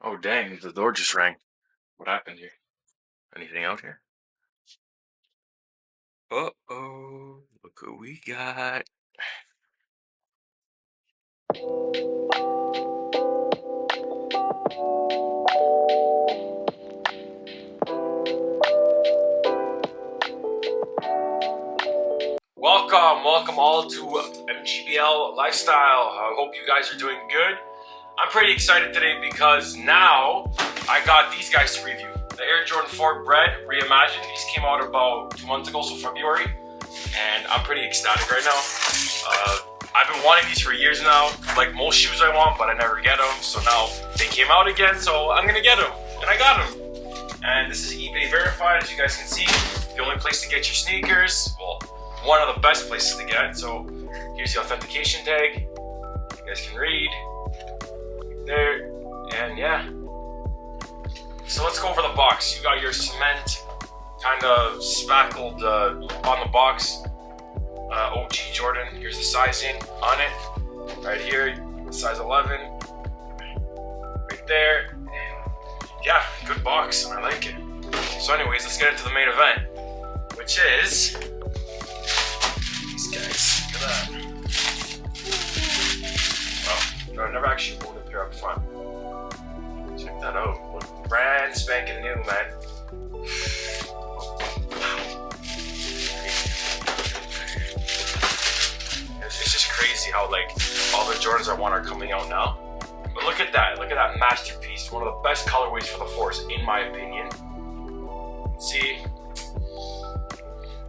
Oh dang, the door just rang. What happened here? Anything out here? Uh-oh, look who we got. Welcome all to MGBL Lifestyle. I hope you guys are doing good. I'm pretty excited today because now I got these guys to review. The Air Jordan 4 BRED Reimagined. These came out about 2 months ago, so February. And I'm pretty ecstatic right now. I've been wanting these for years now. Like most shoes I want, but I never get them. So now they came out again, so I'm gonna get them. And I got them. And this is eBay verified, as you guys can see. The only place to get your sneakers. Well, one of the best places to get. So here's the authentication tag. You guys can read. There. And yeah. So let's go over the box. You got your cement kind of spackled on the box. OG Jordan. Here's the sizing on it. Right here, size 11. Right there. And yeah, good box. I like it. So anyways, let's get into the main event, which is these guys. Look at that. Well, I never actually owned a pair up front. Check that out. Look, brand spanking new, man. It's just crazy how like all the Jordans I want are coming out now. But look at that masterpiece. One of the best colorways for the Force, in my opinion. See,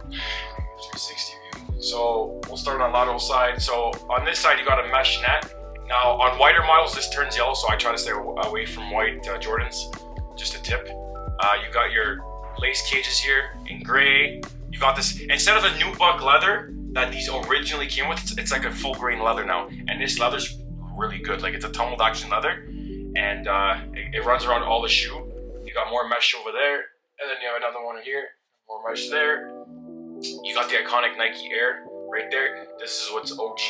360 view. So we'll start on lateral side. So on this side you got a mesh net. Now on whiter models this turns yellow, so I try to stay away from white Jordans. Just a tip. You got your lace cages here in gray. You got this, instead of the nubuck leather that these originally came with, it's like a full grain leather now. And this leather's really good. Like it's a tumbled action leather, and it runs around all the shoe. You got more mesh over there, and then you have another one here, more mesh there. You got the iconic Nike Air right there. This is what's OG.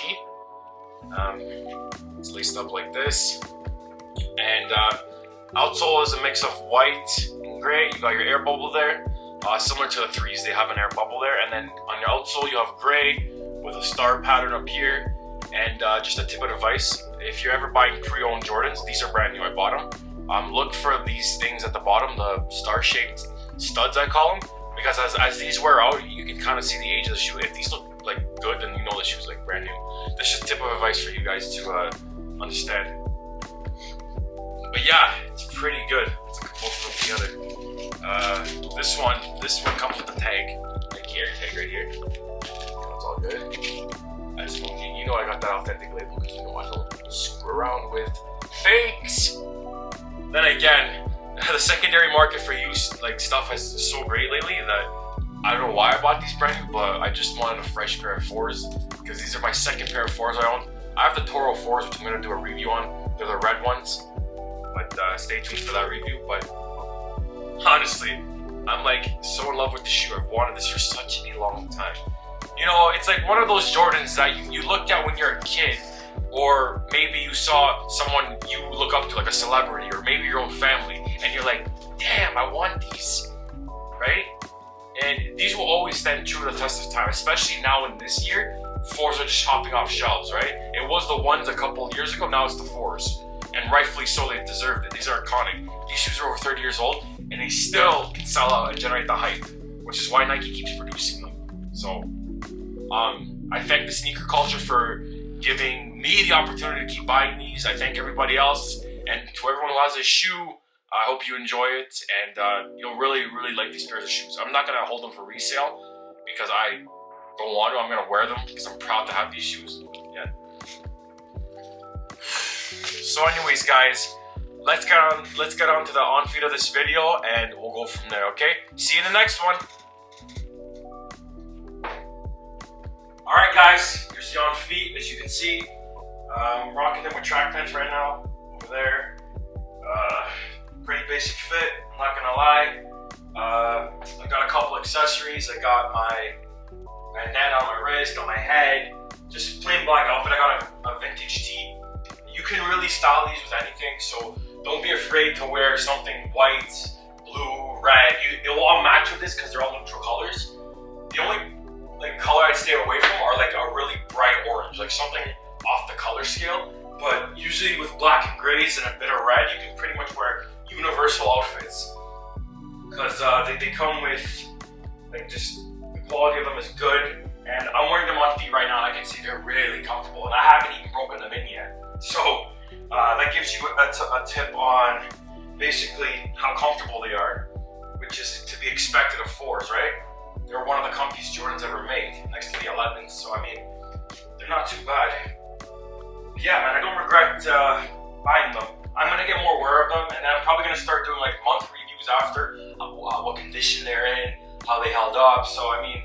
It's laced up like this, and outsole is a mix of white and gray. You got your air bubble there, similar to the threes. They have an air bubble there, and then on your outsole you have gray with a star pattern up here. And just a tip of advice: if you're ever buying pre-owned Jordans, these are brand new. I bought them. Look for these things at the bottom, the star-shaped studs I call them, because as these wear out, you can kind of see the age of the shoe. If these look like good, then you know the shoe's like brand new. That's just a tip of advice for you guys to understand. But yeah, it's pretty good. Let's look at both of them together. This one comes with a tag, like here, tag right here. It's all good. You know I got that authentic label because you know I don't screw around with fakes. Then again, the secondary market for used like stuff is so great lately that I don't know why I bought these brand new, but I just wanted a fresh pair of 4s because these are my second pair of 4s I own. I have the Toro 4s, which I'm gonna do a review on. They're the red ones, but stay tuned for that review. But honestly, I'm like so in love with the shoe. I've wanted this for such a long time. You know, it's like one of those Jordans that you looked at when you're a kid, or maybe you saw someone you look up to, like a celebrity, or maybe your own family, and you're like, damn, I want these, right? And these will always stand true to the test of time, especially now in this year. 4s are just hopping off shelves, right? It was the ones a couple of years ago, now it's the 4s. And rightfully so, they deserved it. These are iconic. These shoes are over 30 years old, and they still can sell out and generate the hype, which is why Nike keeps producing them. So, I thank the sneaker culture for giving me the opportunity to keep buying these. I thank everybody else, and to everyone who has a shoe, I hope you enjoy it, and you'll really, really like these pairs of shoes. I'm not gonna hold them for resale because I don't want to. I'm gonna wear them because I'm proud to have these shoes. Yeah. So, anyways, guys, let's get on to the on feed of this video, and we'll go from there. Okay? See you in the next one. Alright guys, here's the on feet. As you can see, I'm rocking them with track pants right now, over there. Pretty basic fit, I'm not gonna lie. I got a couple accessories. I got my bandana on my wrist, on my head, just plain black outfit. I got a vintage tee. You can really style these with anything, so don't be afraid to wear something white, blue, red. It will all match with this because they're all neutral colors. The only like color I'd stay away from are like a really bright orange, like something off the color scale. But usually with black and grays and a bit of red, you can pretty much wear universal outfits because they come with like just the quality of them is good. And I'm wearing them on feet right now, and I can see they're really comfortable, and I haven't even broken them in yet. So that gives you a tip on basically how comfortable they are, which is to be expected of 4s, right? They're one of the comfiest Jordans ever made, next to the 11s. So I mean, they're not too bad. Yeah, man, I don't regret buying them. I'm gonna get more aware of them, and then I'm probably gonna start doing like month reviews after what condition they're in, how they held up. So I mean,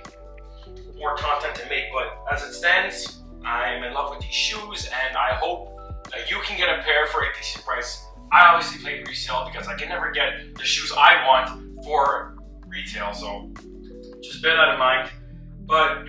more content to make, but as it stands, I'm in love with these shoes, and I hope that you can get a pair for a decent price. I obviously played resale because I can never get the shoes I want for retail, so just bear that in mind. But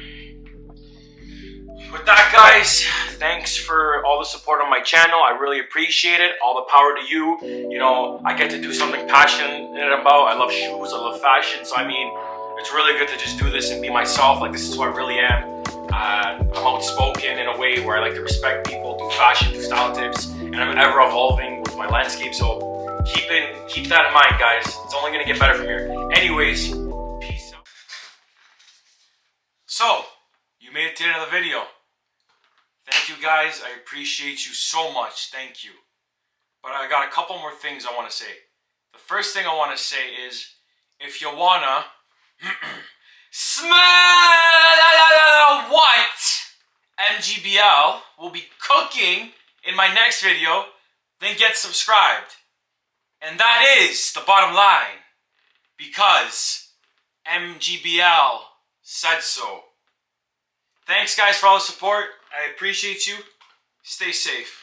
with that, guys, thanks for all the support on my channel. I really appreciate it. All the power to you. You know, I get to do something passionate about. I love shoes, I love fashion, so I mean, it's really good to just do this and be myself. Like, this is who I really am. I'm outspoken in a way where I like to respect people, do fashion, do style tips, and I'm ever evolving with my landscape. So keep that in mind, guys. It's only gonna get better from here. Anyways, peace out. So, you made it to the end of the video. Thank you, guys. I appreciate you so much. Thank you. But I got a couple more things I want to say. The first thing I want to say is, if you wanna smell what MGBL will be cooking in my next video, then get subscribed. And that is the bottom line, because MGBL said so. Thanks, guys, for all the support. I appreciate you. Stay safe.